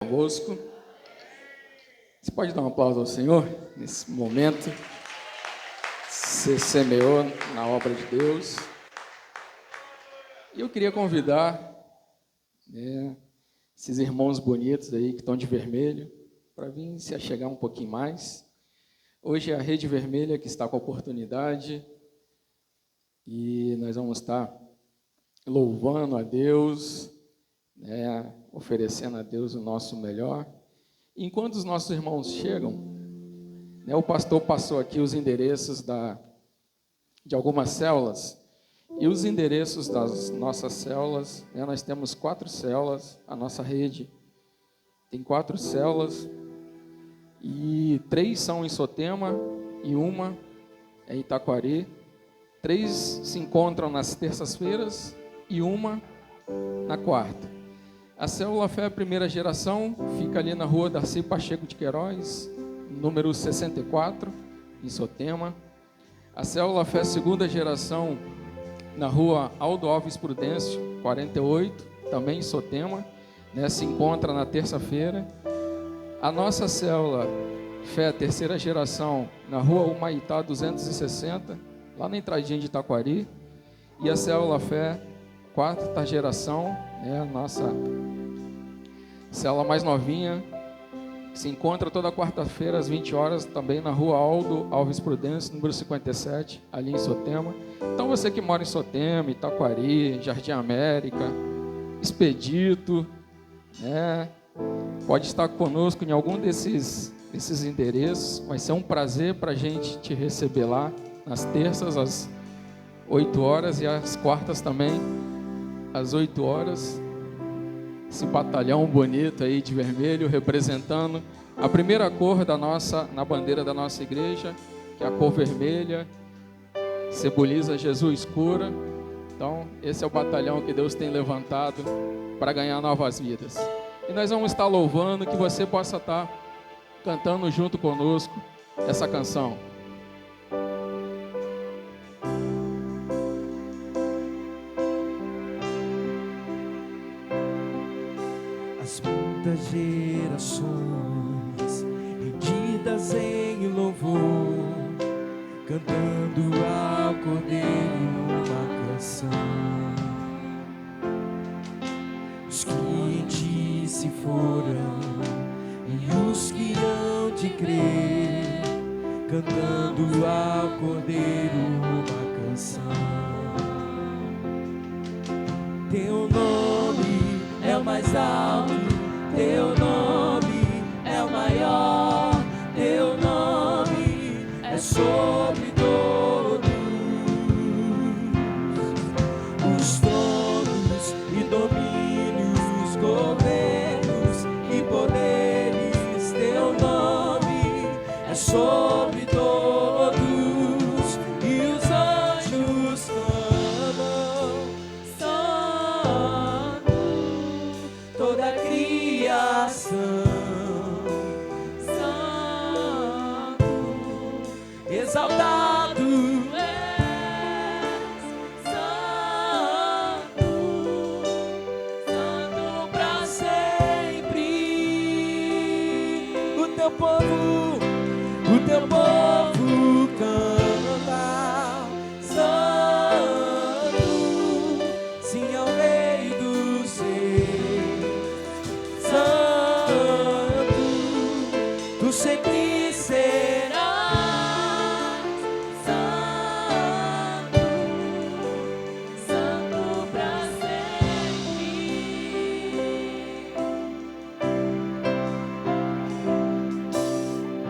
Convosco. Você pode dar um aplauso ao Senhor nesse momento? Você semeou na obra de Deus. E eu queria convidar esses irmãos bonitos aí que estão de vermelho para vir se achegar um pouquinho mais. Hoje é a Rede Vermelha que está com a oportunidade e nós vamos estar louvando a Deus, oferecendo a Deus o nosso melhor. Enquanto os nossos irmãos chegam, o pastor passou aqui os endereços de algumas células, e os endereços das nossas células, nós temos 4 células, a nossa rede tem 4 células, e 3 são em Sotema, e uma é em Itaquari. 3 se encontram nas terças-feiras, e uma na quarta. A Célula Fé Primeira Geração fica ali na rua Darcy Pacheco de Queiroz, número 64, em Sotema. A Célula Fé Segunda Geração, na rua Aldo Alves Prudêncio, 48, também em Sotema, se encontra na terça-feira. A nossa Célula Fé Terceira Geração, na rua Humaitá 260, lá na entradinha de Itaquari. E a Célula Fé Quarta Geração, a nossa célula mais novinha, que se encontra toda quarta-feira às 20 horas, também na rua Aldo Alves Prudêncio, número 57, ali em Sotema. Então você que mora em Sotema, Itaquari, Jardim América, Expedito, pode estar conosco em algum desses endereços. Vai ser um prazer para a gente te receber lá, nas terças às 8 horas e às quartas também às 8 horas. Esse batalhão bonito aí de vermelho, representando a primeira cor na bandeira da nossa igreja, que é a cor vermelha, simboliza Jesus cura. Então, esse é o batalhão que Deus tem levantado para ganhar novas vidas. E nós vamos estar louvando, que você possa estar cantando junto conosco essa canção. Muitas gerações rendidas em louvor, cantando ao Cordeiro uma canção. Os que em ti se foram e os que hão de crer, cantando ao Cordeiro uma canção. Teu nome é o mais alto, teu nome é o maior, teu nome é sobre todos os tronos e domínios, governos e poderes. Teu nome é sobre todos e os anjos clamam, santo, toda a criação, santo, exaltado és, santo, santo para sempre. O teu povo canta, santo, sim ao Rei dos Reis. Santo, tu sempre serás. Santo, santo pra sempre.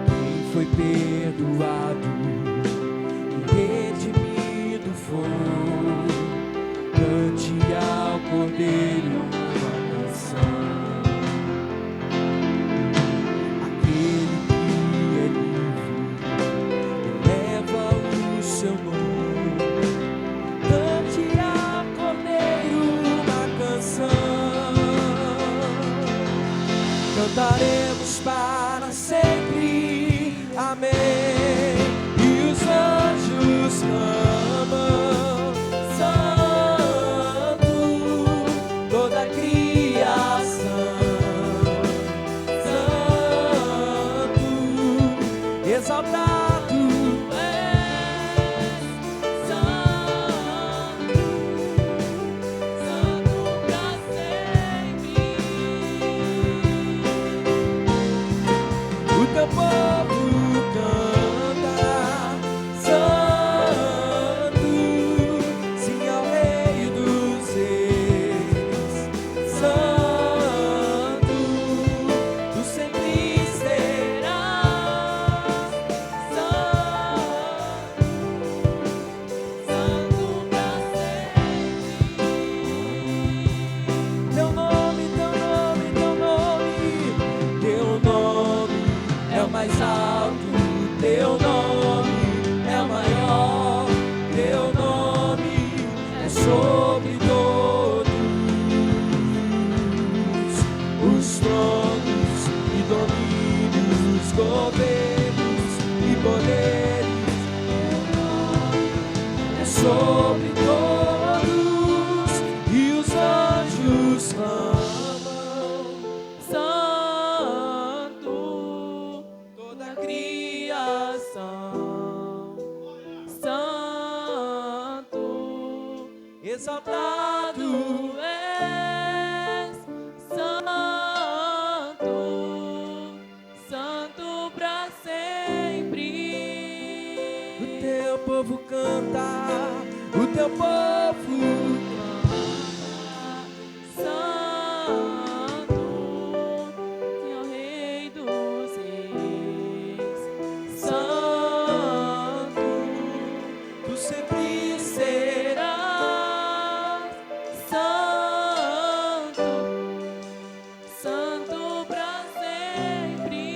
Quem foi perdoado e redimido foi, cante ao Cordeiro uma canção. Seu nome, cante ao Cordeiro uma canção. Cantaremos para sempre, amém. E os anjos clamam, santo, toda a criação. exaltado és, Santo, Santo pra sempre. O teu povo canta, Santo, sim ao Rei dos Reis, Santo, tu sempre serás, Santo, Santo pra sempre. Teu nome, teu nome, teu nome, teu nome é o mais alto, teu nome é o maior, teu nome é sobre todos os tronos e domínios, governos e poderes. Teu nome é sobre todos e os anjos clamam, Santo, toda a criação, Santo, exaltado és, Santo, Santo pra sempre. O teu povo canta, o teu povo canta, Santo, Senhor Rei dos Reis, Santo, tu sempre serás, Santo, Santo pra sempre.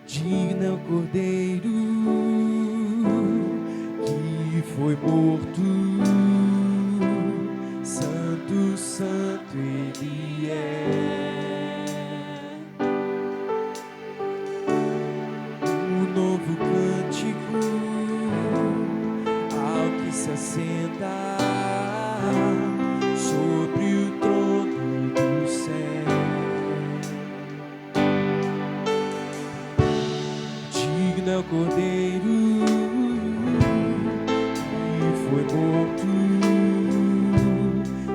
Digno é o Cordeiro que foi morto, Santo, Santo Ele é. Um novo cântico ao que se assenta sobre o trono do céu. Digno é o Cordeiro que foi morto,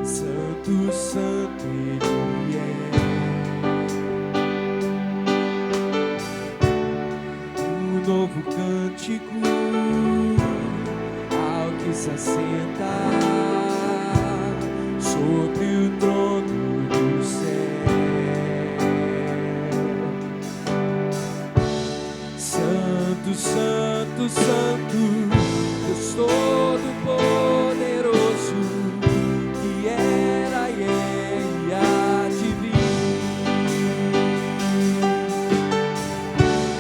Santo, Santo Ele é. Um novo cântico ao que se assenta sobre o trono do céu. Santo, Santo, Santo, Deus Todo-Poderoso, que era e é e há de vir.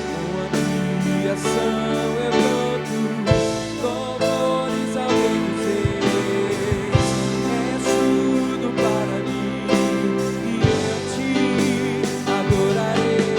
Com a criação eu canto louvores ao Rei dos Reis. És tudo para mim e eu te adorarei.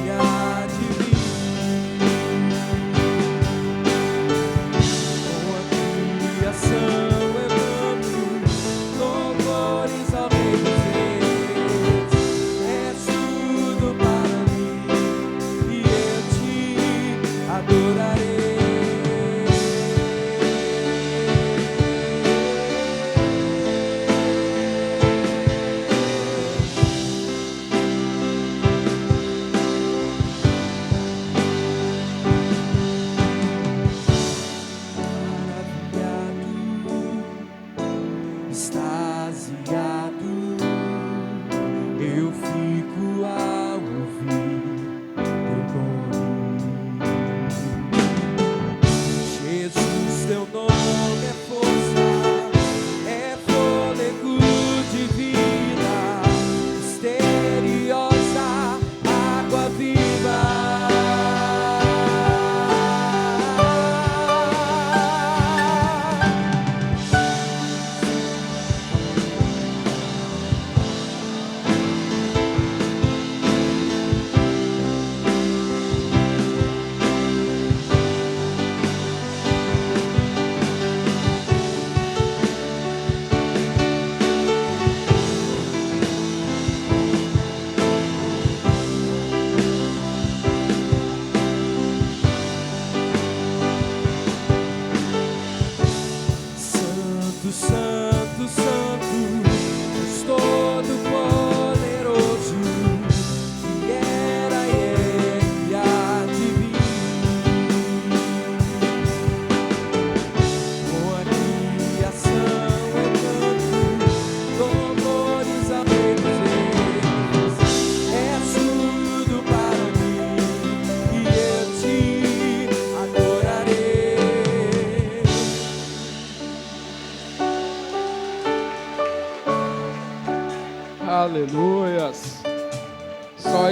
Yeah.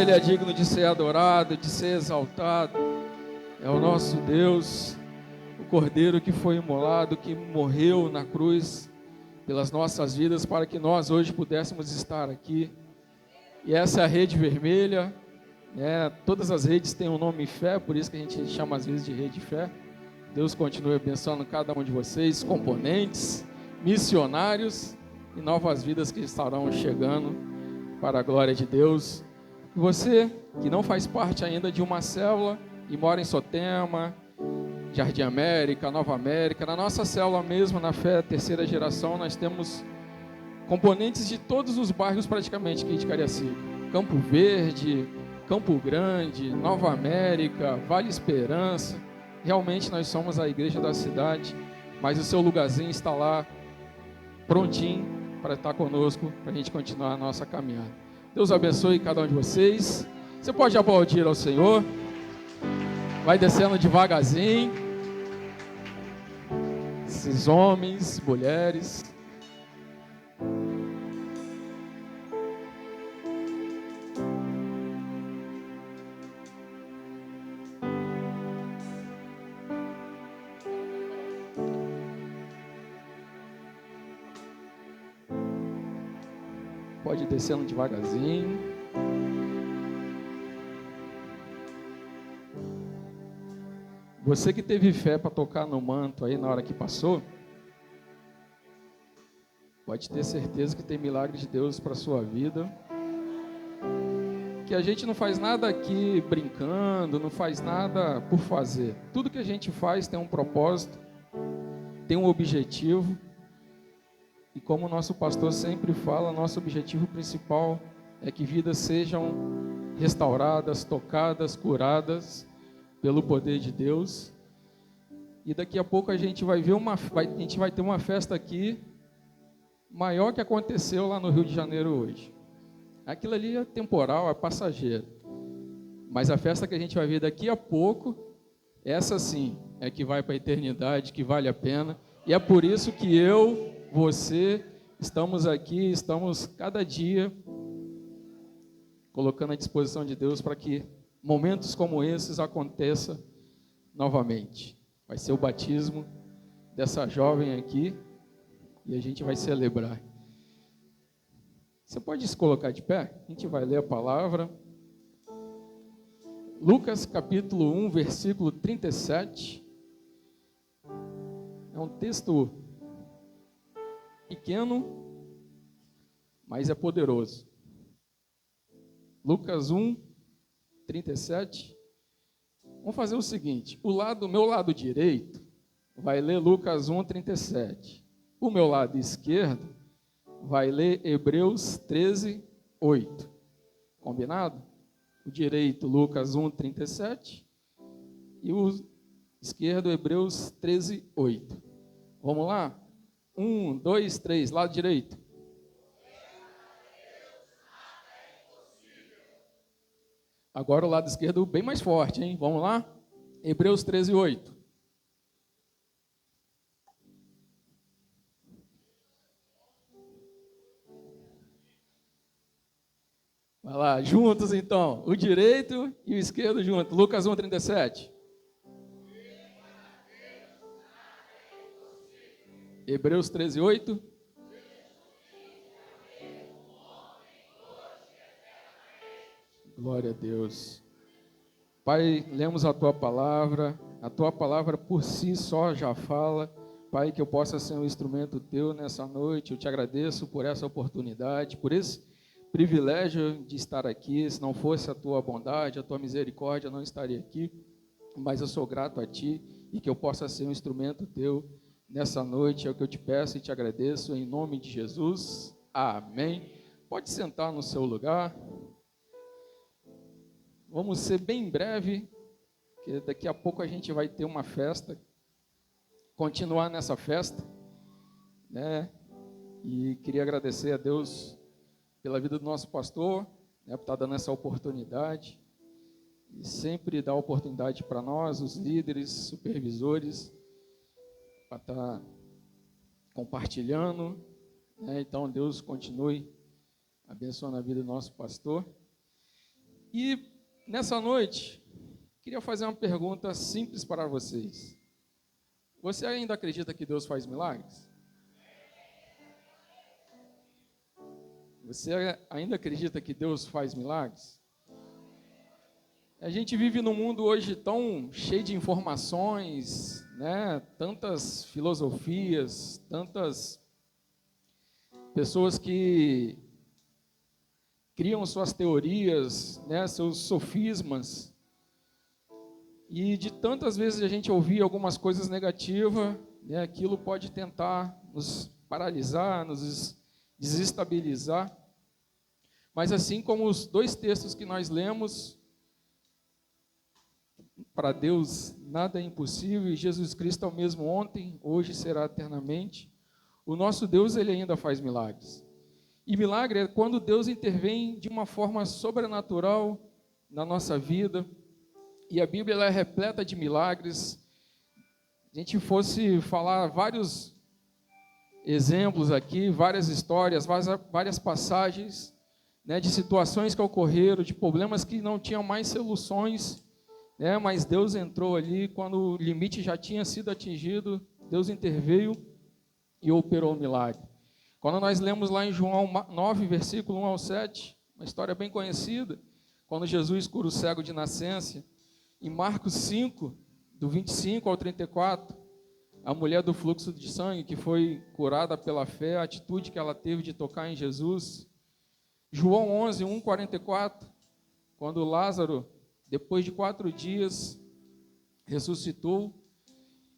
Ele é digno de ser adorado, de ser exaltado. É o nosso Deus, o Cordeiro que foi imolado, que morreu na cruz pelas nossas vidas, para que nós hoje pudéssemos estar aqui. E essa é a Rede Vermelha, né? Todas as redes têm um nome Fé, por isso que a gente chama às vezes de Rede Fé. Deus continue abençoando cada um de vocês, componentes, missionários e novas vidas que estarão chegando para a glória de Deus. Você que não faz parte ainda de uma célula e mora em Sotema, Jardim América, Nova América, na nossa célula mesmo, na Fé Terceira Geração, nós temos componentes de todos os bairros praticamente aqui de Cariacica. Campo Verde, Campo Grande, Nova América, Vale Esperança. Realmente nós somos a igreja da cidade, mas o seu lugarzinho está lá, prontinho para estar conosco, para a gente continuar a nossa caminhada. Deus abençoe cada um de vocês. Você pode aplaudir ao Senhor. Vai descendo devagarzinho. Esses homens, mulheres. Pode ir descendo devagarzinho. Você que teve fé para tocar no manto aí na hora que passou, pode ter certeza que tem milagre de Deus para a sua vida. Que a gente não faz nada aqui brincando, não faz nada por fazer. Tudo que a gente faz tem um propósito, tem um objetivo. E como o nosso pastor sempre fala, nosso objetivo principal é que vidas sejam restauradas, tocadas, curadas pelo poder de Deus. E daqui a pouco a gente vai ver a gente vai ter uma festa aqui maior que aconteceu lá no Rio de Janeiro hoje. Aquilo ali é temporal, é passageiro. Mas a festa que a gente vai ver daqui a pouco, essa sim é que vai para a eternidade, que vale a pena. E é por isso que você, estamos aqui, estamos cada dia colocando à disposição de Deus para que momentos como esses aconteçam novamente. Vai ser o batismo dessa jovem aqui e a gente vai celebrar. Você pode se colocar de pé? A gente vai ler a palavra. Lucas capítulo 1, versículo 37. É um texto pequeno, mas é poderoso. Lucas 1, 37. Vamos fazer o seguinte, o meu lado direito vai ler Lucas 1, 37. O meu lado esquerdo vai ler Hebreus 13, 8. Combinado? O direito, Lucas 1, 37. E o esquerdo, Hebreus 13, 8. Vamos lá? 1, 2, 3, lado direito. Agora o lado esquerdo bem mais forte, hein? Vamos lá? Hebreus 13, 8. Vai lá, juntos então. O direito e o esquerdo juntos. Lucas 1, 37. Hebreus 13, 8. Glória a Deus. Pai, lemos a Tua palavra por si só já fala. Pai, que eu possa ser um instrumento Teu nessa noite. Eu te agradeço por essa oportunidade, por esse privilégio de estar aqui. Se não fosse a Tua bondade, a Tua misericórdia, eu não estaria aqui. Mas eu sou grato a Ti e que eu possa ser um instrumento Teu nessa noite. É o que eu te peço e te agradeço em nome de Jesus. Amém. Pode sentar no seu lugar. Vamos ser bem breve, porque daqui a pouco a gente vai ter uma festa, continuar nessa festa, né? E queria agradecer a Deus pela vida do nosso pastor, né, por estar dando essa oportunidade, e sempre dar oportunidade para nós, os líderes, supervisores, para estar compartilhando, né? Então Deus continue abençoando a vida do nosso pastor. E nessa noite, queria fazer uma pergunta simples para vocês. Você ainda acredita que Deus faz milagres? Você ainda acredita que Deus faz milagres? A gente vive num mundo hoje tão cheio de informações, né? Tantas filosofias, tantas pessoas que criam suas teorias, né? Seus sofismas. E de tantas vezes a gente ouvir algumas coisas negativas, né? Aquilo pode tentar nos paralisar, nos desestabilizar. Mas assim como os dois textos que nós lemos, para Deus nada é impossível, e Jesus Cristo é o mesmo ontem, hoje será eternamente. O nosso Deus, ele ainda faz milagres. E milagre é quando Deus intervém de uma forma sobrenatural na nossa vida. E a Bíblia ela é repleta de milagres. A gente fosse falar vários exemplos aqui, várias histórias, várias passagens, né, de situações que ocorreram, de problemas que não tinham mais soluções, né, mas Deus entrou ali quando o limite já tinha sido atingido. Deus interveio e operou o milagre. Quando nós lemos lá em João 9, versículo 1 ao 7, uma história bem conhecida, quando Jesus cura o cego de nascença. Em Marcos 5, do 25 ao 34, a mulher do fluxo de sangue que foi curada pela fé, a atitude que ela teve de tocar em Jesus. João 11, 1, 44, quando Lázaro, depois de 4 dias, ressuscitou.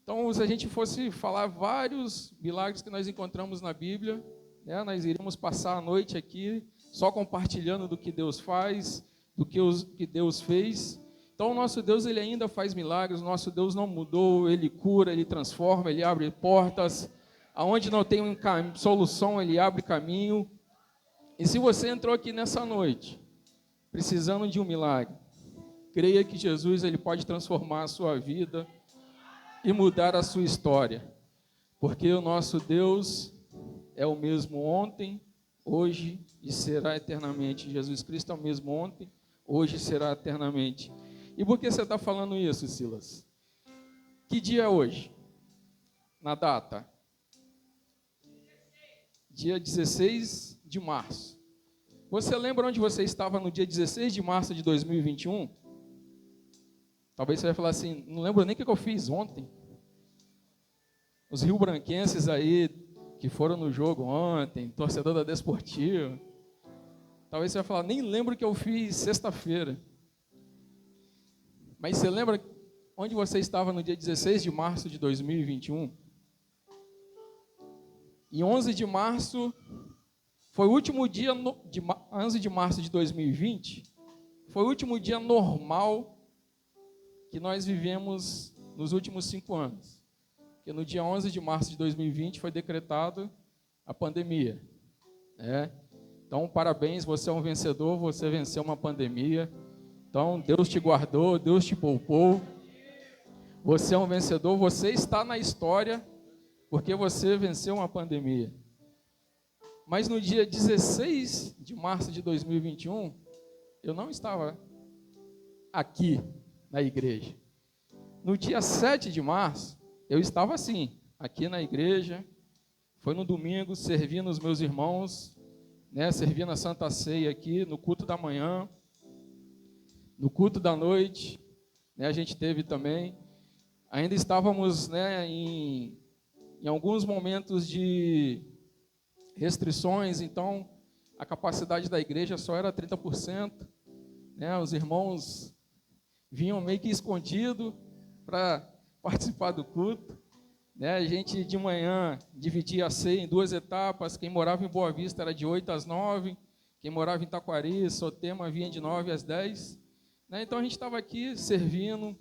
Então, se a gente fosse falar vários milagres que nós encontramos na Bíblia, né, nós iríamos passar a noite aqui só compartilhando do que Deus faz, do que Deus fez. Então, o nosso Deus, ele ainda faz milagres, o nosso Deus não mudou, ele cura, ele transforma, ele abre portas. Aonde não tem solução, ele abre caminho. E se você entrou aqui nessa noite, precisando de um milagre, creia que Jesus ele pode transformar a sua vida e mudar a sua história. Porque o nosso Deus é o mesmo ontem, hoje e será eternamente. Jesus Cristo é o mesmo ontem, hoje e será eternamente. E por que você está falando isso, Silas? Que dia é hoje? Na data? Dia 16 de março. Você lembra onde você estava no dia 16 de março de 2021? Talvez você vai falar assim, não lembro nem o que eu fiz ontem. Os rio-branquenses aí, que foram no jogo ontem, torcedor da Desportiva. Talvez você vai falar, nem lembro o que eu fiz sexta-feira. Mas você lembra onde você estava no dia 16 de março de 2021? E 11 de março, foi o último dia, 11 de março de 2020, foi o último dia normal que nós vivemos nos últimos 5 anos. Porque no dia 11 de março de 2020 foi decretado a pandemia. Então, parabéns, você é um vencedor, você venceu uma pandemia. Então, Deus te guardou, Deus te poupou. Você é um vencedor, você está na história porque você venceu uma pandemia. Mas no dia 16 de março de 2021, eu não estava aqui na igreja. No dia 7 de março, eu estava assim, aqui na igreja. Foi no domingo, servindo os meus irmãos, né, servindo a Santa Ceia aqui, no culto da manhã, no culto da noite, né, a gente teve também. Ainda estávamos, né, em alguns momentos de restrições, então a capacidade da igreja só era 30%, né, os irmãos vinham meio que escondido para participar do culto, né, a gente de manhã dividia a ceia em 2 etapas, quem morava em Boa Vista era de 8 às 9, quem morava em Taquari, Sotema, vinha de 9 às 10, né, então a gente estava aqui servindo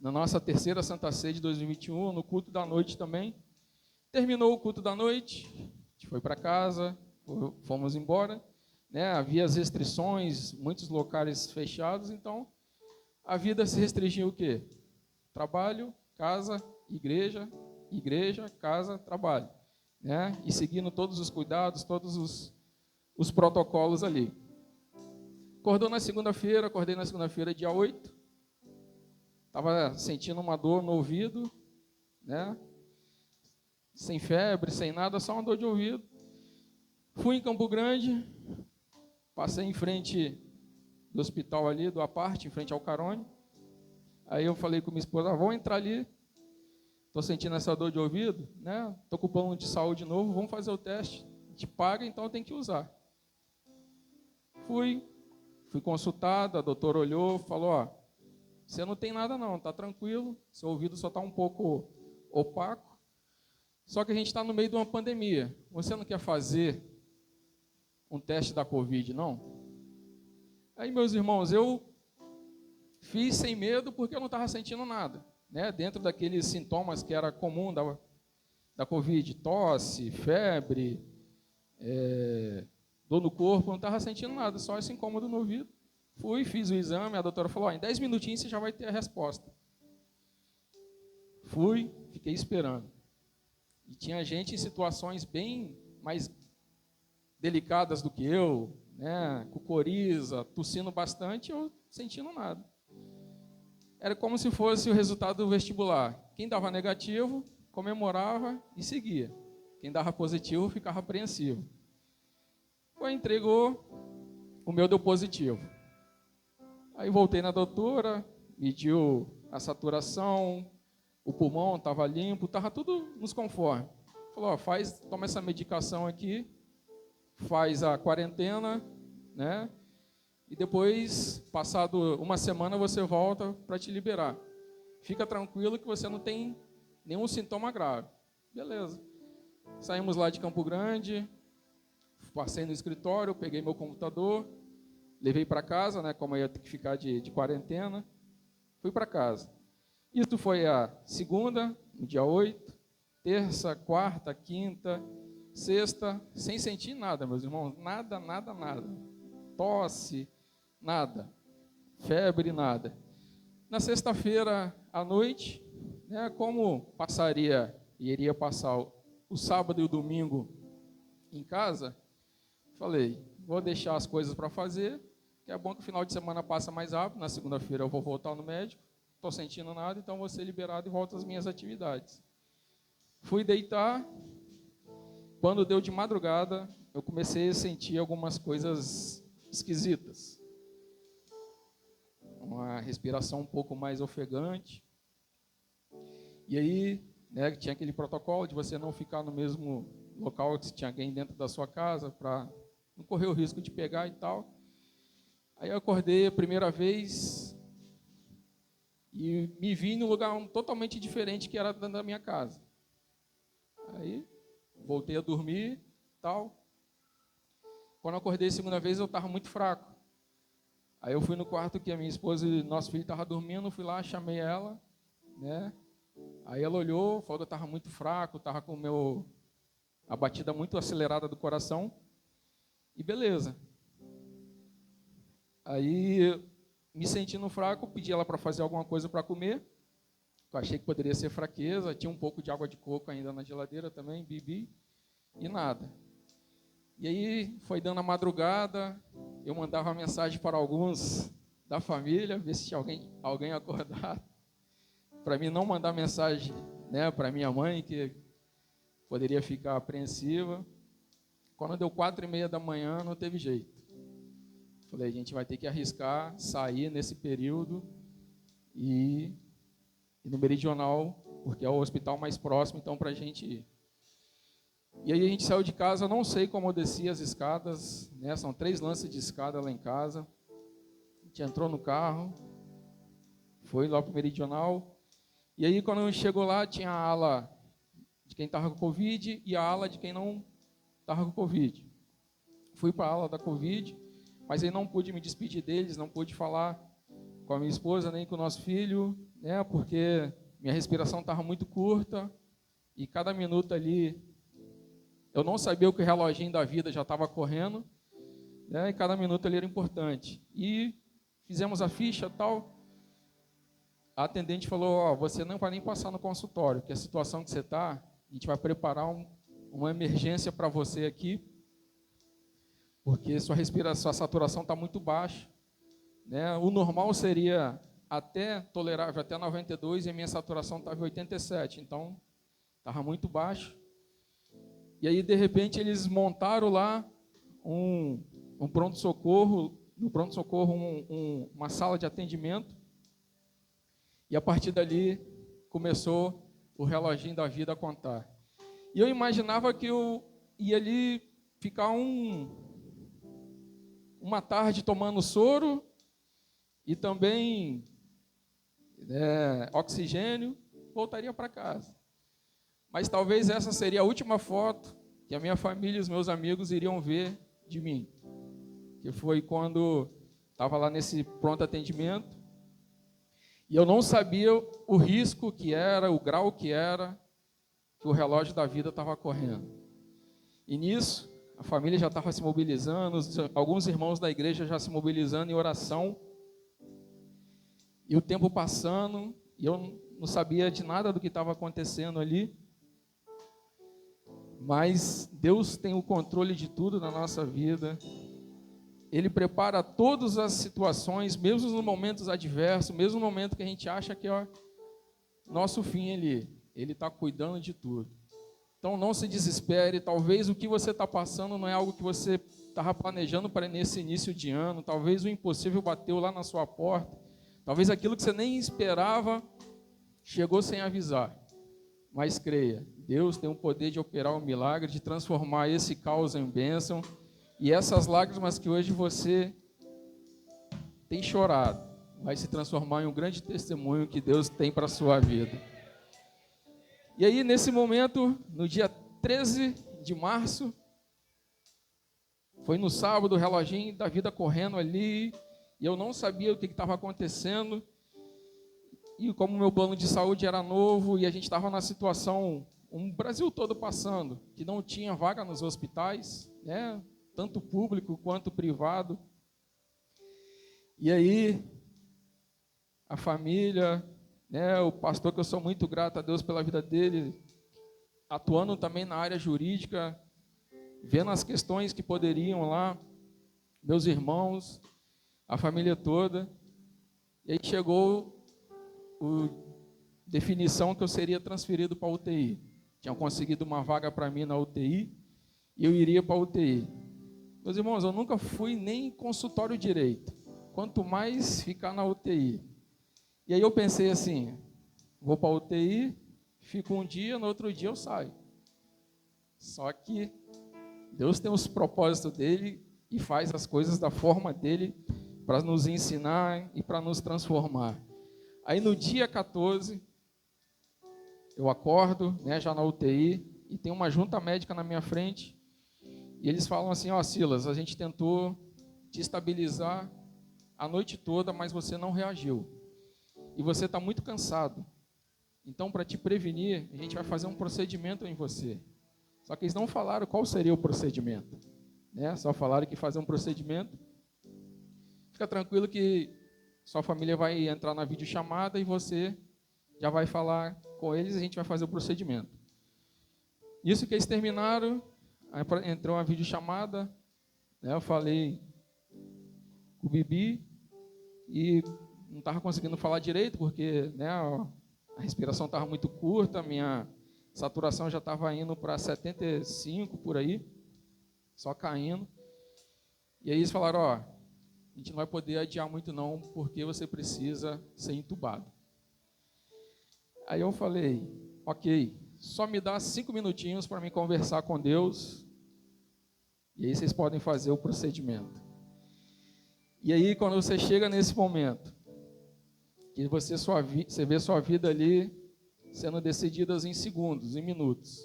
na nossa terceira Santa Ceia de 2021, no culto da noite também. Terminou o culto da noite, a gente foi para casa, fomos embora, né? Havia as restrições, muitos locais fechados, então a vida se restringiu o quê? Trabalho, casa, igreja, igreja, casa, trabalho, né? E seguindo todos os cuidados, todos os protocolos ali. Acordei na segunda-feira, dia 8. Estava sentindo uma dor no ouvido, né? Sem febre, sem nada, só uma dor de ouvido. Fui em Campo Grande, passei em frente do hospital ali, do Aparte, em frente ao Carone. Aí eu falei com minha esposa, vamos entrar ali. Estou sentindo essa dor de ouvido, né? Estou com o plano de saúde novo, vamos fazer o teste. A gente paga, então tem que usar. Fui consultado, a doutora olhou, falou, ó, você não tem nada não, tá tranquilo, seu ouvido só está um pouco opaco, só que a gente está no meio de uma pandemia. Você não quer fazer um teste da Covid, não? Aí, meus irmãos, eu fiz sem medo porque eu não estava sentindo nada, né? Dentro daqueles sintomas que era comum da Covid, tosse, febre, dor no corpo, não estava sentindo nada, só esse incômodo no ouvido. Fui, fiz o exame, a doutora falou, em 10 minutinhos você já vai ter a resposta. Fui, fiquei esperando. E tinha gente em situações bem mais delicadas do que eu, né, com coriza, tossindo bastante, eu sentindo nada. Era como se fosse o resultado do vestibular. Quem dava negativo, comemorava e seguia. Quem dava positivo, ficava apreensivo. Foi, entregou, o meu deu positivo. Aí voltei na doutora, mediu a saturação, o pulmão estava limpo, estava tudo nos conforme. Falou, ó, toma essa medicação aqui, faz a quarentena, né? E depois, passado uma semana, você volta para te liberar. Fica tranquilo que você não tem nenhum sintoma grave. Beleza. Saímos lá de Campo Grande, passei no escritório, peguei meu computador, levei para casa, né, como eu ia ter que ficar de quarentena, fui para casa. Isso foi a segunda, no dia 8, terça, quarta, quinta, sexta, sem sentir nada, meus irmãos, nada. Tosse, nada. Febre, nada. Na sexta-feira à noite, né, como iria passar o sábado e o domingo em casa, falei, vou deixar as coisas para fazer, que é bom que o final de semana passa mais rápido, na segunda-feira eu vou voltar no médico, estou sentindo nada, então vou ser liberado e volto às minhas atividades. Fui deitar, quando deu de madrugada, eu comecei a sentir algumas coisas esquisitas. Uma respiração um pouco mais ofegante. E aí, né, tinha aquele protocolo de você não ficar no mesmo local que se tinha alguém dentro da sua casa, para não correr o risco de pegar e tal. Aí eu acordei a primeira vez e me vi num lugar totalmente diferente que era dentro da minha casa. Aí voltei a dormir e tal. Quando eu acordei a segunda vez, eu estava muito fraco. Aí eu fui no quarto que a minha esposa e nosso filho estavam dormindo, fui lá, chamei ela, né? Aí ela olhou, falou que eu estava muito fraco, estava com a batida muito acelerada do coração. E beleza. Aí, me sentindo fraco, pedi ela para fazer alguma coisa para comer. Eu achei que poderia ser fraqueza, tinha um pouco de água de coco ainda na geladeira também, bebi, e nada. E aí, foi dando a madrugada, eu mandava mensagem para alguns da família, ver se tinha alguém acordado, para mim não mandar mensagem, né, para minha mãe, que poderia ficar apreensiva. Quando deu 4h30 da manhã, não teve jeito. Falei, a gente vai ter que arriscar, sair nesse período e no Meridional, porque é o hospital mais próximo, então para a gente ir. E aí a gente saiu de casa, eu não sei como eu desci as escadas, né? São 3 lances de escada lá em casa. A gente entrou no carro, foi lá para o Meridional. E aí quando a gente chegou lá, tinha a ala de quem estava com Covid e a ala de quem não estava com Covid. Fui para a ala da Covid, mas aí não pude me despedir deles, não pude falar com a minha esposa, nem com o nosso filho, né, porque minha respiração estava muito curta, e cada minuto ali, eu não sabia o que o reloginho da vida já estava correndo, né, e cada minuto ali era importante. E fizemos a ficha e tal. A atendente falou, ó, você não vai nem passar no consultório, que a situação que você está, a gente vai preparar uma emergência para você aqui, porque sua respiração, sua saturação está muito baixa, né? O normal seria até tolerável, até 92, e a minha saturação estava em 87, então estava muito baixo. E aí, de repente, eles montaram lá um pronto-socorro, no pronto-socorro uma sala de atendimento, e a partir dali começou o reloginho da vida a contar. E eu imaginava que eu ia ali ficar uma tarde tomando soro e também oxigênio, voltaria para casa. Mas talvez essa seria a última foto que a minha família e os meus amigos iriam ver de mim, que foi quando estava lá nesse pronto atendimento, e eu não sabia o risco que era, o grau que era, que o relógio da vida estava correndo. E nisso, a família já estava se mobilizando, alguns irmãos da igreja já se mobilizando em oração, e o tempo passando, e eu não sabia de nada do que estava acontecendo ali, mas Deus tem o controle de tudo na nossa vida. Ele prepara todas as situações, mesmo nos momentos adversos, mesmo no momento que a gente acha que é nosso fim, Ele está cuidando de tudo. Então não se desespere, talvez o que você está passando não é algo que você estava planejando para nesse início de ano, talvez o impossível bateu lá na sua porta, talvez aquilo que você nem esperava chegou sem avisar. Mas creia, Deus tem o poder de operar um milagre, de transformar esse caos em bênção. E essas lágrimas que hoje você tem chorado, vai se transformar em um grande testemunho que Deus tem para a sua vida. E aí, nesse momento, no dia 13 de março, foi no sábado, o reloginho da vida correndo ali, e eu não sabia o que estava acontecendo. E como o meu plano de saúde era novo, e a gente estava na situação, o Brasil todo passando, que não tinha vaga nos hospitais, né? Tanto público quanto privado. E aí, a família, né, o pastor, que eu sou muito grato a Deus pela vida dele, atuando também na área jurídica, vendo as questões que poderiam lá, meus irmãos, a família toda. E aí chegou a definição que eu seria transferido para a UTI. Tinham conseguido uma vaga para mim na UTI, e eu iria para a UTI. Meus irmãos, eu nunca fui nem em consultório direito, quanto mais ficar na UTI. E aí eu pensei assim, vou para a UTI, fico um dia, no outro dia eu saio. Só que Deus tem os propósitos dele e faz as coisas da forma dele para nos ensinar e para nos transformar. Aí no dia 14, eu acordo, né, já na UTI, e tem uma junta médica na minha frente, e eles falam assim, Silas, a gente tentou te estabilizar a noite toda, mas você não reagiu. E você está muito cansado. Então, para te prevenir, a gente vai fazer um procedimento em você. Só que eles não falaram qual seria o procedimento, né? Só falaram que fazer um procedimento. Fica tranquilo que sua família vai entrar na videochamada e você já vai falar com eles e a gente vai fazer o procedimento. Isso que eles terminaram, entrou uma videochamada, né? Eu falei com o Bibi e não estava conseguindo falar direito porque, né, a respiração estava muito curta, minha saturação já estava indo para 75 por aí, só caindo. E aí eles falaram, a gente não vai poder adiar muito não, porque você precisa ser entubado. Aí eu falei, ok, só me dá 5 minutinhos para me conversar com Deus, e aí vocês podem fazer o procedimento. E aí quando você chega nesse momento, que você vê sua vida ali sendo decidida em segundos, em minutos,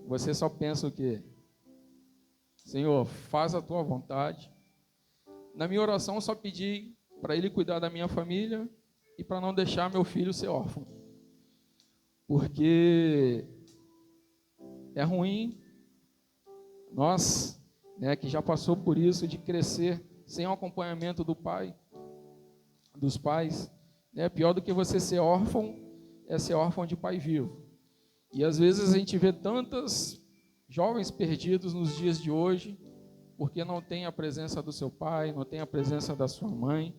você só pensa o quê? Senhor, faz a tua vontade. Na minha oração, eu só pedi para Ele cuidar da minha família e para não deixar meu filho ser órfão. Porque é ruim, nós, né, que já passou por isso, de crescer sem o acompanhamento do pai, dos pais, né, pior do que você ser órfão, é ser órfão de pai vivo. E às vezes a gente vê tantos jovens perdidos nos dias de hoje, porque não tem a presença do seu pai, não tem a presença da sua mãe,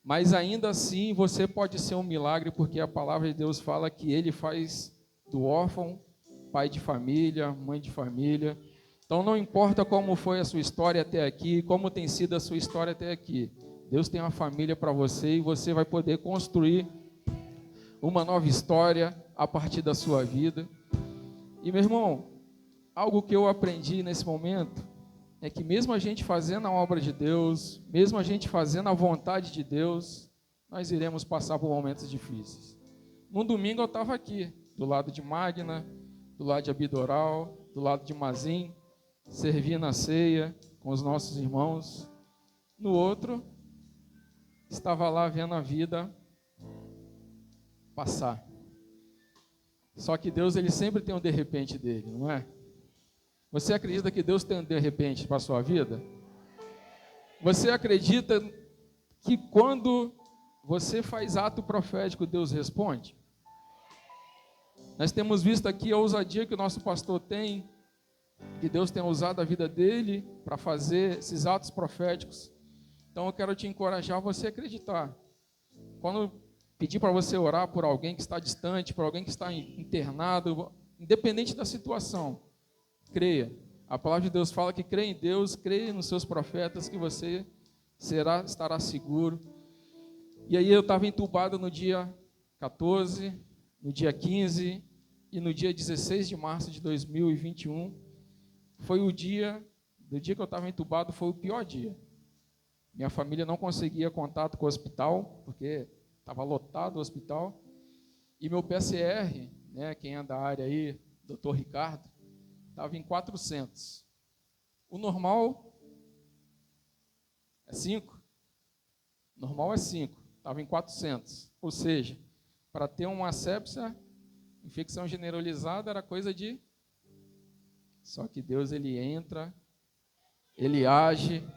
mas ainda assim você pode ser um milagre, porque a palavra de Deus fala que Ele faz do órfão pai de família, mãe de família. Então não importa como foi a sua história até aqui, como tem sido a sua história até aqui, Deus tem uma família para você e você vai poder construir uma nova história a partir da sua vida. E meu irmão, algo que eu aprendi nesse momento é que mesmo a gente fazendo a obra de Deus, mesmo a gente fazendo a vontade de Deus, nós iremos passar por momentos difíceis. No domingo eu estava aqui, do lado de Magna, do lado de Abidoral, do lado de Mazim, servindo a ceia com os nossos irmãos. No outro, estava lá vendo a vida passar. Só que Deus, ele sempre tem um de repente dele, não é? Você acredita que Deus tem um de repente para a sua vida? Você acredita que quando você faz ato profético, Deus responde? Nós temos visto aqui a ousadia que o nosso pastor tem, que Deus tem usado a vida dele para fazer esses atos proféticos. Então eu quero te encorajar a você acreditar. Quando pedir para você orar por alguém que está distante, por alguém que está internado, independente da situação, creia. A palavra de Deus fala que crê em Deus, crê nos seus profetas, que você estará seguro. E aí eu estava entubado no dia 14, no dia 15 e no dia 16 de março de 2021. Foi do dia que eu estava entubado, foi o pior dia. Minha família não conseguia contato com o hospital, porque estava lotado o hospital. E meu PCR, né, quem é da área aí, doutor Ricardo, estava em 400. O normal é 5. Normal é 5. Estava em 400. Ou seja, para ter uma sepsia, infecção generalizada, era coisa de... Só que Deus, ele entra, ele age,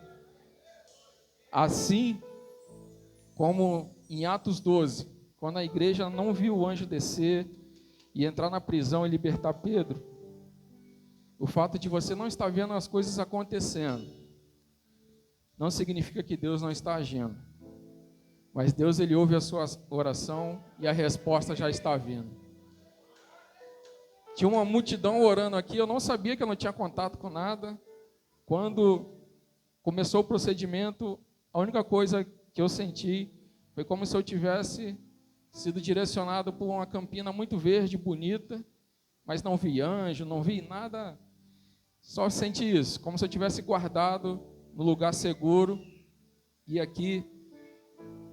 assim como em Atos 12, quando a igreja não viu o anjo descer e entrar na prisão e libertar Pedro. O fato de você não estar vendo as coisas acontecendo não significa que Deus não está agindo. Mas Deus, ele ouve a sua oração e a resposta já está vindo. Tinha uma multidão orando aqui, eu não sabia que eu não tinha contato com nada. Quando começou o procedimento, a única coisa que eu senti foi como se eu tivesse sido direcionado por uma campina muito verde, bonita, mas não vi anjo, não vi nada, só senti isso, como se eu tivesse guardado no lugar seguro, e aqui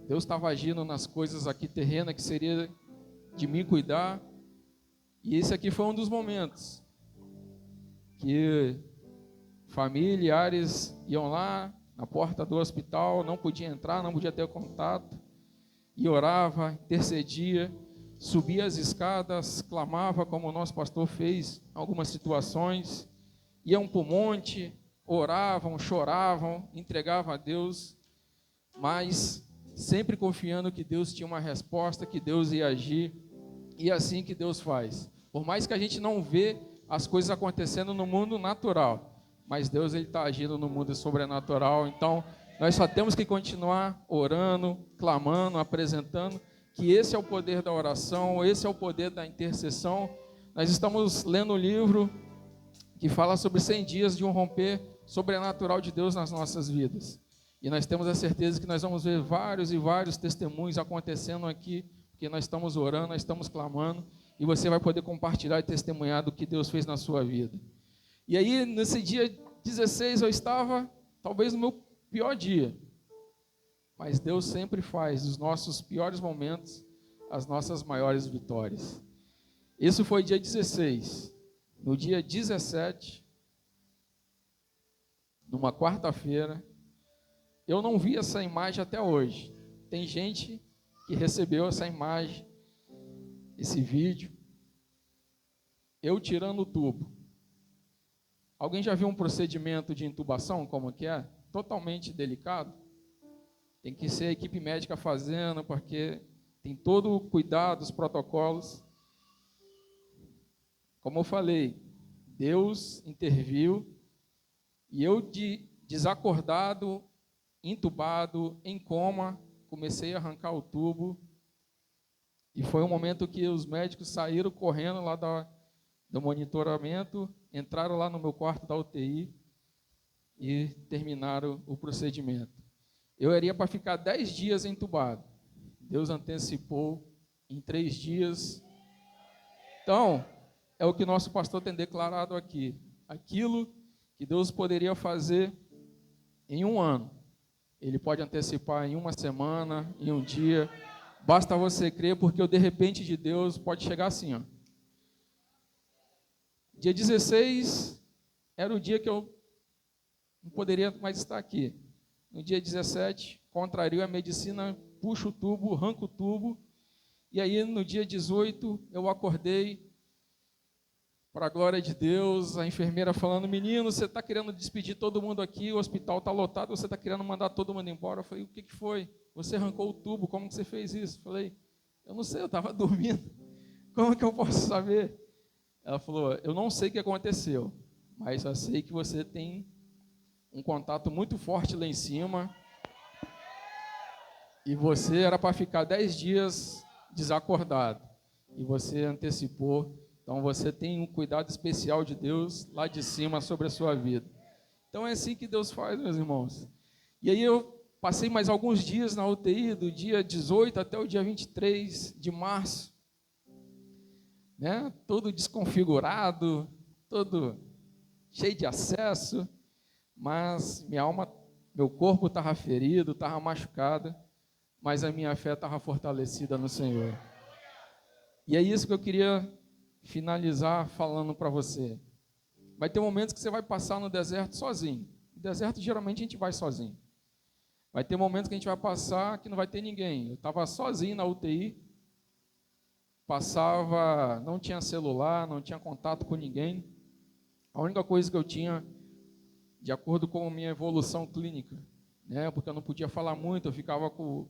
Deus estava agindo nas coisas aqui terrenas, que seria de mim cuidar, e esse aqui foi um dos momentos que familiares iam lá na porta do hospital, não podia entrar, não podia ter contato, e orava, intercedia, subia as escadas, clamava, como o nosso pastor fez em algumas situações, iam para o monte, oravam, choravam, entregavam a Deus, mas sempre confiando que Deus tinha uma resposta, que Deus ia agir, e é assim que Deus faz. Por mais que a gente não vê as coisas acontecendo no mundo natural, mas Deus, ele está agindo no mundo sobrenatural. Então nós só temos que continuar orando, clamando, apresentando, que esse é o poder da oração, esse é o poder da intercessão. Nós estamos lendo um livro que fala sobre 100 dias de um romper sobrenatural de Deus nas nossas vidas. E nós temos a certeza que nós vamos ver vários e vários testemunhos acontecendo aqui, porque nós estamos orando, nós estamos clamando, e você vai poder compartilhar e testemunhar do que Deus fez na sua vida. E aí, nesse dia 16, eu estava, talvez no meu pior dia, mas Deus sempre faz dos nossos piores momentos as nossas maiores vitórias. Isso foi dia 16. No dia 17, numa quarta-feira, eu não vi essa imagem até hoje. Tem gente que recebeu essa imagem, esse vídeo, eu tirando o tubo. Alguém já viu um procedimento de intubação, como que é? Totalmente delicado. Tem que ser a equipe médica fazendo, porque tem todo o cuidado, os protocolos. Como eu falei, Deus interviu, e eu desacordado, entubado, em coma, comecei a arrancar o tubo, e foi um momento que os médicos saíram correndo lá do monitoramento, entraram lá no meu quarto da UTI e terminaram o procedimento. Eu iria para ficar 10 dias entubado. Deus antecipou em 3 dias. Então, é o que nosso pastor tem declarado aqui. Aquilo que Deus poderia fazer em 1 ano, Ele pode antecipar em 1 semana, em 1 dia. Basta você crer, porque o de repente de Deus pode chegar assim, ó. Dia 16 era o dia que eu não poderia mais estar aqui. No dia 17, contrario a medicina, puxo o tubo, arranco o tubo. E aí, no dia 18, eu acordei, para a glória de Deus, a enfermeira falando: menino, você está querendo despedir todo mundo aqui, o hospital está lotado, você está querendo mandar todo mundo embora. Eu falei: o que foi? Você arrancou o tubo, como que você fez isso? Eu falei: eu não sei, eu estava dormindo, como que eu posso saber? Ela falou: eu não sei o que aconteceu, mas eu sei que você tem um contato muito forte lá em cima, e você era para ficar 10 dias desacordado, e você antecipou. Então você tem um cuidado especial de Deus lá de cima sobre a sua vida. Então é assim que Deus faz, meus irmãos. E aí eu passei mais alguns dias na UTI, do dia 18 até o dia 23 de março, né? Todo desconfigurado, todo cheio de acesso, mas minha alma, meu corpo estava ferido, estava machucado, mas a minha fé estava fortalecida no Senhor. E é isso que eu queria finalizar falando para você. Vai ter momentos que você vai passar no deserto sozinho. No deserto, geralmente, a gente vai sozinho. Vai ter momentos que a gente vai passar que não vai ter ninguém. Eu estava sozinho na UTI, não tinha celular, não tinha contato com ninguém. A única coisa que eu tinha, de acordo com a minha evolução clínica, né, porque eu não podia falar muito, eu ficava com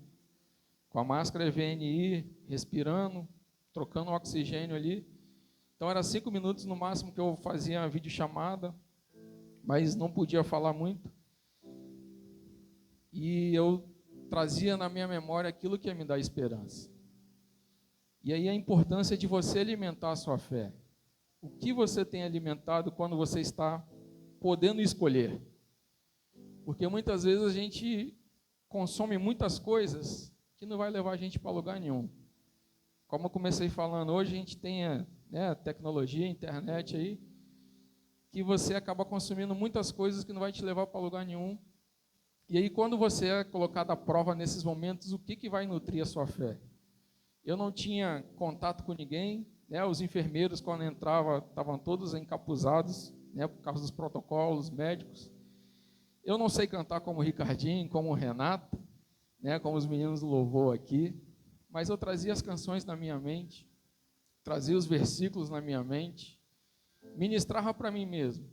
a máscara EVNI, respirando, trocando o oxigênio ali. Então, era 5 minutos no máximo que eu fazia a videochamada, mas não podia falar muito. E eu trazia na minha memória aquilo que ia me dar esperança. E aí a importância de você alimentar a sua fé. O que você tem alimentado quando você está podendo escolher? Porque muitas vezes a gente consome muitas coisas que não vai levar a gente para lugar nenhum. Como eu comecei falando, hoje a gente tem a tecnologia, a internet aí, que você acaba consumindo muitas coisas que não vai te levar para lugar nenhum. E aí, quando você é colocado à prova nesses momentos, o que vai nutrir a sua fé? Eu não tinha contato com ninguém, né? Os enfermeiros, quando entravam, estavam todos encapuzados, né? Por causa dos protocolos médicos. Eu não sei cantar como o Ricardinho, como o Renato, né? Como os meninos do louvor aqui, mas eu trazia as canções na minha mente, trazia os versículos na minha mente, ministrava para mim mesmo.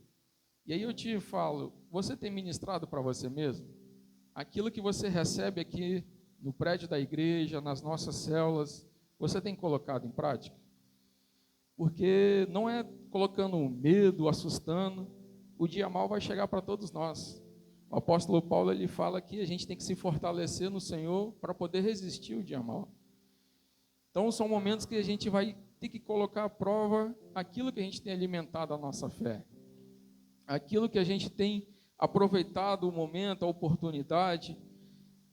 E aí eu te falo: você tem ministrado para você mesmo? Aquilo que você recebe aqui no prédio da igreja, nas nossas células, você tem colocado em prática? Porque não é colocando medo, assustando, o dia mal vai chegar para todos nós. O apóstolo Paulo, ele fala que a gente tem que se fortalecer no Senhor para poder resistir o dia mal. Então, são momentos que a gente vai ter que colocar à prova aquilo que a gente tem alimentado a nossa fé. Aquilo que a gente tem aproveitado o momento, a oportunidade.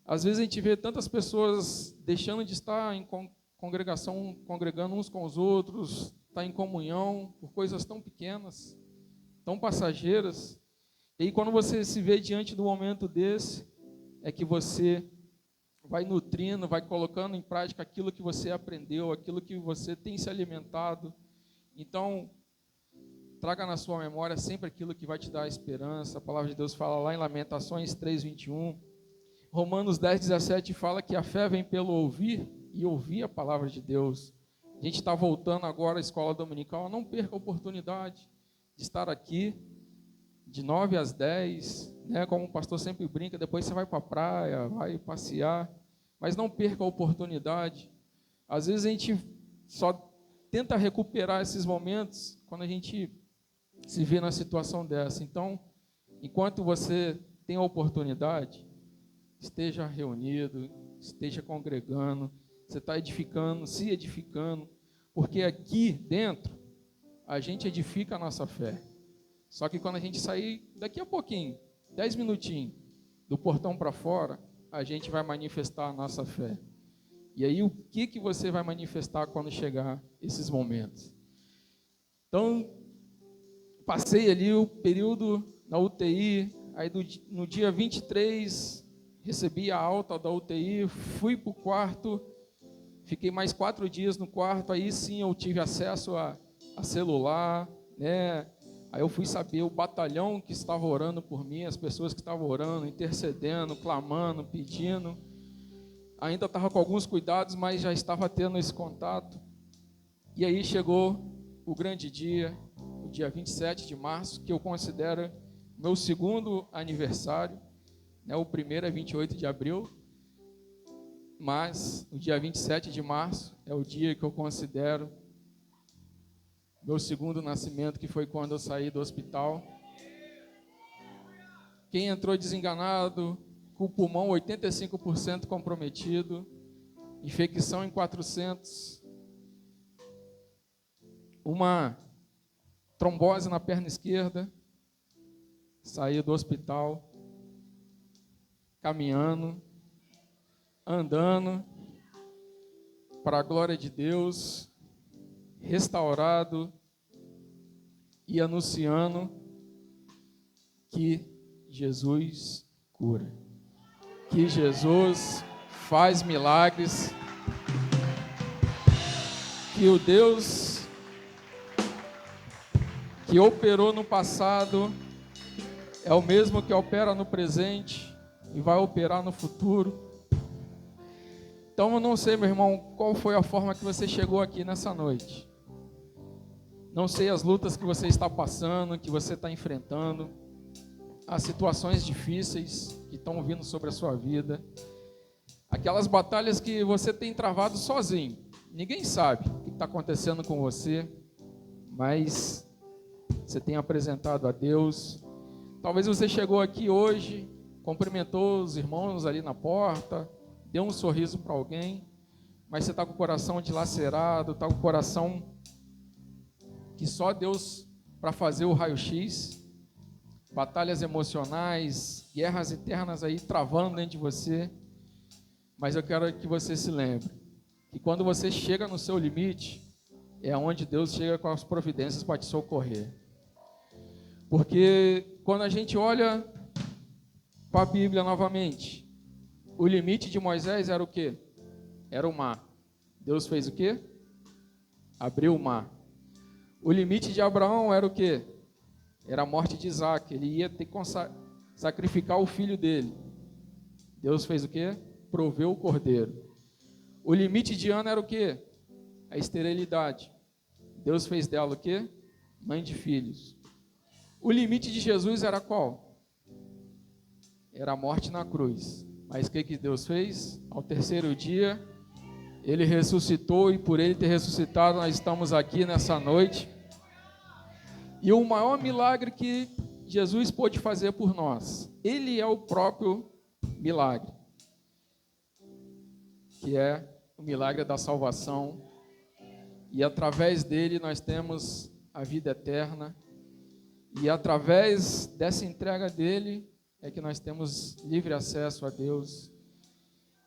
Às vezes a gente vê tantas pessoas deixando de estar em congregação, congregando uns com os outros, estar em comunhão por coisas tão pequenas, tão passageiras. E aí, quando você se vê diante do momento desse, é que você vai nutrindo, vai colocando em prática aquilo que você aprendeu, aquilo que você tem se alimentado. Então, traga na sua memória sempre aquilo que vai te dar esperança. A palavra de Deus fala lá em Lamentações 3:21. Romanos 10:17 fala que a fé vem pelo ouvir, e ouvir a palavra de Deus. A gente está voltando agora à escola dominical. Não perca a oportunidade de estar aqui, de 9 às 10, né? Como o pastor sempre brinca, depois você vai para a praia, vai passear, mas não perca a oportunidade. Às vezes a gente só tenta recuperar esses momentos quando a gente se vê na situação dessa. Então, enquanto você tem a oportunidade, esteja reunido, esteja congregando, você está edificando, se edificando, porque aqui dentro a gente edifica a nossa fé. Só que quando a gente sair daqui a pouquinho, 10 minutinhos, do portão para fora, a gente vai manifestar a nossa fé. E aí o que você vai manifestar quando chegar esses momentos? Então, passei ali o período na UTI, aí no dia 23, recebi a alta da UTI, fui para o quarto, fiquei mais 4 dias no quarto, aí sim eu tive acesso a celular, né? Aí eu fui saber o batalhão que estava orando por mim, as pessoas que estavam orando, intercedendo, clamando, pedindo. Ainda estava com alguns cuidados, mas já estava tendo esse contato. E aí chegou o grande dia, o dia 27 de março, que eu considero meu segundo aniversário, né? O primeiro é 28 de abril, mas o dia 27 de março é o dia que eu considero meu segundo nascimento, que foi quando eu saí do hospital. Quem entrou desenganado, com o pulmão 85% comprometido, infecção em 400, uma trombose na perna esquerda, saí do hospital, caminhando, andando, para a glória de Deus, restaurado e anunciando que Jesus cura, que Jesus faz milagres, que o Deus que operou no passado é o mesmo que opera no presente e vai operar no futuro. Então eu não sei, meu irmão, qual foi a forma que você chegou aqui nessa noite. Não sei as lutas que você está passando, que você está enfrentando, as situações difíceis que estão vindo sobre a sua vida, aquelas batalhas que você tem travado sozinho. Ninguém sabe o que está acontecendo com você, mas você tem apresentado a Deus. Talvez você chegou aqui hoje, cumprimentou os irmãos ali na porta, deu um sorriso para alguém, mas você está com o coração dilacerado, está com o coração que só Deus para fazer o raio-x, batalhas emocionais, guerras internas aí travando dentro de você. Mas eu quero que você se lembre que quando você chega no seu limite, é onde Deus chega com as providências para te socorrer. Porque quando a gente olha para a Bíblia novamente, o limite de Moisés era o quê? Era o mar. Deus fez o quê? Abriu o mar. O limite de Abraão era o quê? Era a morte de Isaac. Ele ia ter que sacrificar o filho dele. Deus fez o quê? Proveu o cordeiro. O limite de Ana era o quê? A esterilidade. Deus fez dela o quê? Mãe de filhos. O limite de Jesus era qual? Era a morte na cruz. Mas o que Deus fez? Ao terceiro dia, Ele ressuscitou, e por Ele ter ressuscitado, nós estamos aqui nessa noite. E o maior milagre que Jesus pôde fazer por nós, Ele é o próprio milagre, que é o milagre da salvação, e através dele nós temos a vida eterna, e através dessa entrega dele é que nós temos livre acesso a Deus.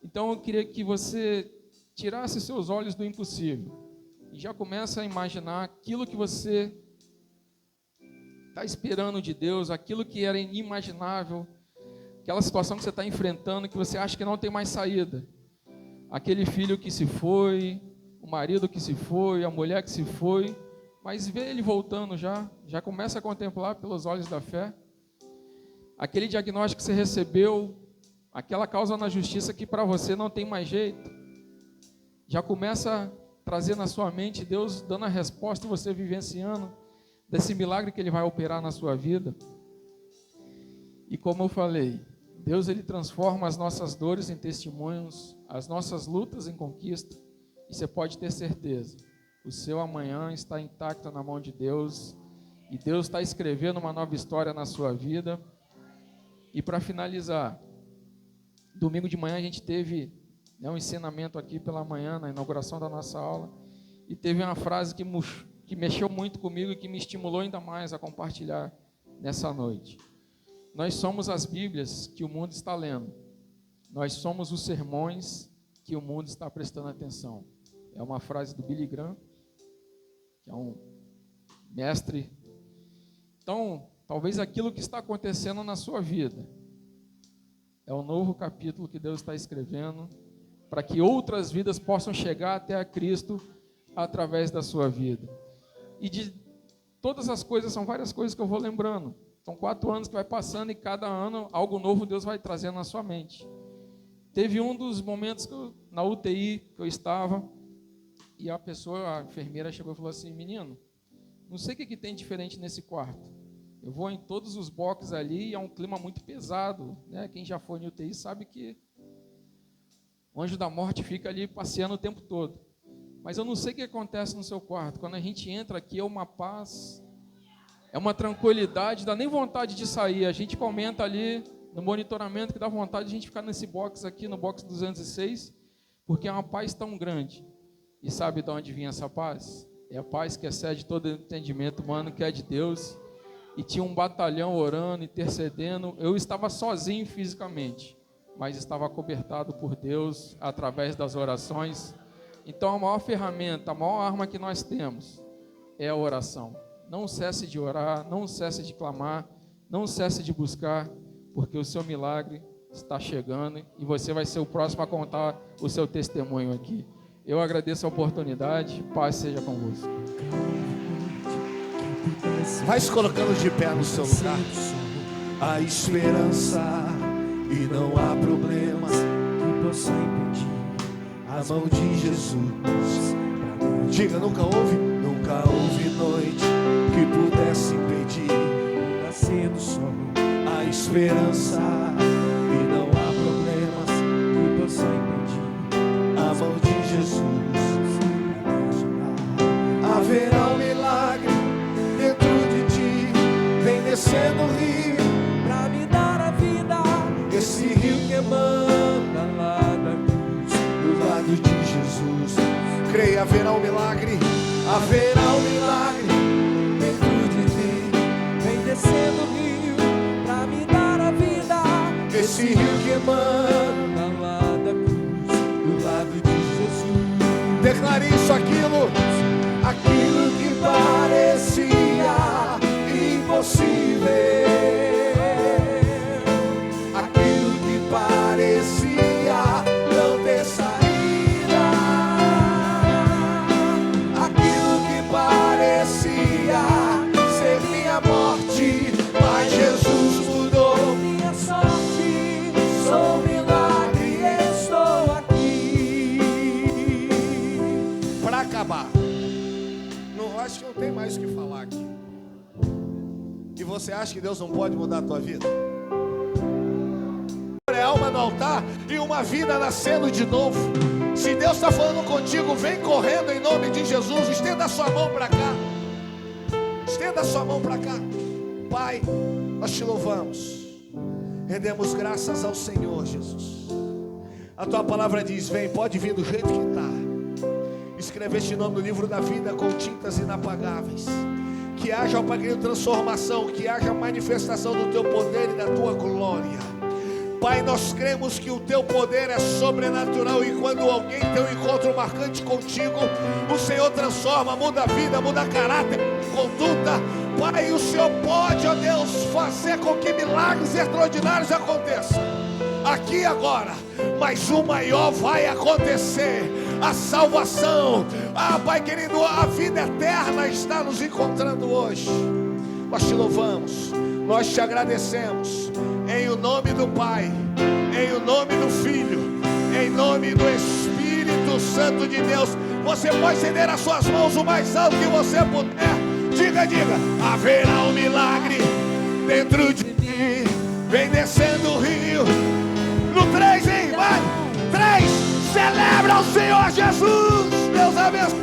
Então eu queria que você tirasse seus olhos do impossível e já começa a imaginar aquilo que você está esperando de Deus, aquilo que era inimaginável, aquela situação que você está enfrentando, que você acha que não tem mais saída. Aquele filho que se foi, o marido que se foi, a mulher que se foi, mas vê ele voltando já começa a contemplar pelos olhos da fé. Aquele diagnóstico que você recebeu, aquela causa na justiça que para você não tem mais jeito, já começa a trazer na sua mente Deus dando a resposta e você vivenciando desse milagre que Ele vai operar na sua vida. E como eu falei, Deus Ele transforma as nossas dores em testemunhos, as nossas lutas em conquista, e você pode ter certeza, o seu amanhã está intacto na mão de Deus, e Deus está escrevendo uma nova história na sua vida. E para finalizar, domingo de manhã a gente teve um ensinamento aqui pela manhã, na inauguração da nossa aula, e teve uma frase que mexeu muito comigo e que me estimulou ainda mais a compartilhar nessa noite. Nós somos as Bíblias que o mundo está lendo. Nós somos os sermões que o mundo está prestando atenção. É uma frase do Billy Graham, que é um mestre. Então, talvez aquilo que está acontecendo na sua vida é um novo capítulo que Deus está escrevendo para que outras vidas possam chegar até a Cristo através da sua vida. E de todas as coisas, são várias coisas que eu vou lembrando. São 4 anos que vai passando e cada ano algo novo Deus vai trazendo na sua mente. Teve um dos momentos na UTI que eu estava e a enfermeira chegou e falou assim: menino, não sei o que tem diferente nesse quarto. Eu vou em todos os boxes ali e é um clima muito pesado, né? Quem já foi em UTI sabe que o anjo da morte fica ali passeando o tempo todo. Mas eu não sei o que acontece no seu quarto. Quando a gente entra aqui é uma paz, é uma tranquilidade, dá nem vontade de sair. A gente comenta ali no monitoramento que dá vontade de a gente ficar nesse box aqui, no box 206, porque é uma paz tão grande. E sabe de onde vinha essa paz? É a paz que excede todo entendimento humano, que é de Deus. E tinha um batalhão orando, intercedendo. Eu estava sozinho fisicamente, mas estava cobertado por Deus através das orações. Então a maior ferramenta, a maior arma que nós temos é a oração. Não cesse de orar, não cesse de clamar, não cesse de buscar, porque o seu milagre está chegando e você vai ser o próximo a contar o seu testemunho aqui. Eu agradeço a oportunidade, paz seja convosco. Vai se colocando de pé no seu lugar. A esperança e não há problemas que possa impedir a mão de Jesus. Diga, nunca houve noite que pudesse impedir o nascer do sol. A esperança e não há problemas Que possa impedir a mão de Jesus. Haverá um milagre dentro de ti, vem descendo o rio pra me dar a vida. esse rio que emana lá da cruz, do lado de Jesus. Creia, haverá um milagre dentro de ti, vem descendo o rio pra me dar a vida. esse rio que emana lá da cruz, do lado de Jesus. Declare isso, aquilo que parecia impossível, aquilo que parecia não ter saída, aquilo que parecia ser minha morte, mas Jesus mudou Minha sorte, sou um milagre, estou aqui. para acabar. Não, acho que não tem mais o que falar aqui. E você acha que Deus não pode mudar a tua vida? É alma no altar e uma vida nascendo de novo. Se Deus está falando contigo, vem correndo em nome de Jesus. Estenda a sua mão para cá. Estenda a sua mão para cá. Pai, nós te louvamos. Rendemos graças ao Senhor, Jesus. A tua palavra diz: vem, pode vir do jeito que está. Escreve este nome no livro da vida com tintas inapagáveis. Que haja, ó Pai querido, transformação, que haja manifestação do teu poder e da tua glória. Pai, nós cremos que o teu poder é sobrenatural e quando alguém tem um encontro marcante contigo, o Senhor transforma, muda a vida, muda caráter, conduta. Pai, o Senhor pode, ó Deus, fazer com que milagres extraordinários aconteçam aqui agora, mas o maior vai acontecer. A salvação, Pai querido, a vida eterna está nos encontrando hoje. Nós te louvamos, nós te agradecemos, em o nome do Pai, em o nome do Filho, em nome do Espírito Santo de Deus. Você pode estender as suas mãos o mais alto que você puder. Diga, haverá um milagre dentro de ti, vem descendo o rio. No 3, hein? Vai! 3, celebra o Senhor Jesus. Deus abençoe.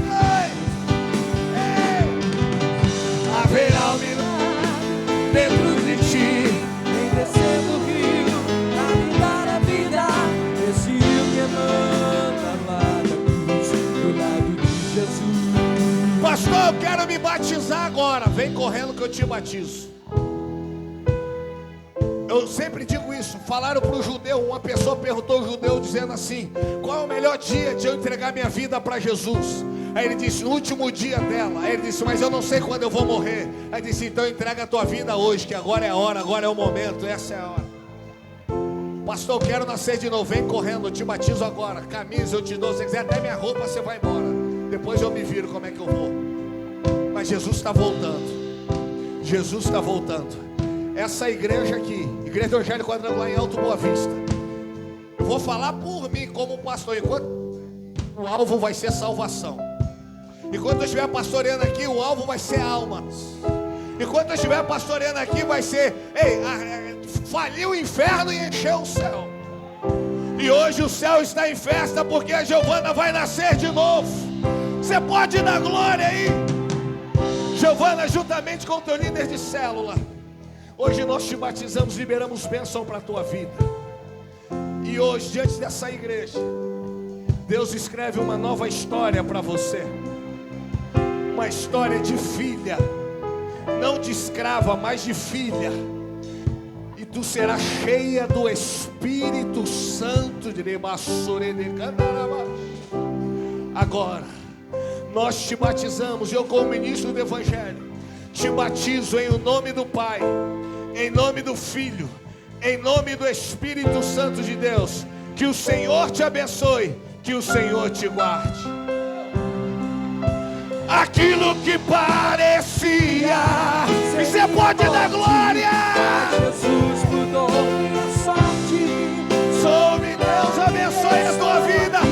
Haverá um milagre dentro de ti, Vem descendo o rio eu quero me batizar agora. Vem correndo que eu te batizo. Eu sempre digo isso. Falaram para o judeu, uma pessoa perguntou ao judeu dizendo assim: qual é o melhor dia de eu entregar minha vida para Jesus? Aí ele disse: no último dia dela. Aí ele disse: mas eu não sei quando eu vou morrer. Aí ele disse: então entrega a tua vida hoje, que agora é a hora, agora é o momento, essa é a hora. Pastor, eu quero nascer de novo. Vem correndo, eu te batizo agora. Camisa eu te dou, se quiser até minha roupa você vai embora. Depois eu me viro como é que eu vou. Mas Jesus está voltando. Jesus está voltando. Essa igreja aqui, Igreja Evangélica Quadrangular em Alto Boa Vista, eu vou falar por mim como pastor. Enquanto o alvo vai ser salvação, enquanto eu estiver pastoreando aqui, o alvo vai ser almas. Enquanto eu estiver pastoreando aqui, vai ser falir o inferno e encher o céu. E hoje o céu está em festa, porque a Giovana vai nascer de novo. Você pode dar glória aí, Giovana, juntamente com o teu líder de célula. Hoje nós te batizamos, liberamos bênção para a tua vida. E hoje, diante dessa igreja, Deus escreve uma nova história para você. Uma história de filha, não de escrava, mas de filha. E tu serás cheia do Espírito Santo. Agora, nós te batizamos. Eu, como ministro do Evangelho, te batizo em nome do Pai, em nome do Filho, em nome do Espírito Santo de Deus. Que o Senhor te abençoe, que o Senhor te guarde. Aquilo que parecia, você pode dar glória. Jesus mudou minha sorte. Soube, Deus abençoe a tua vida.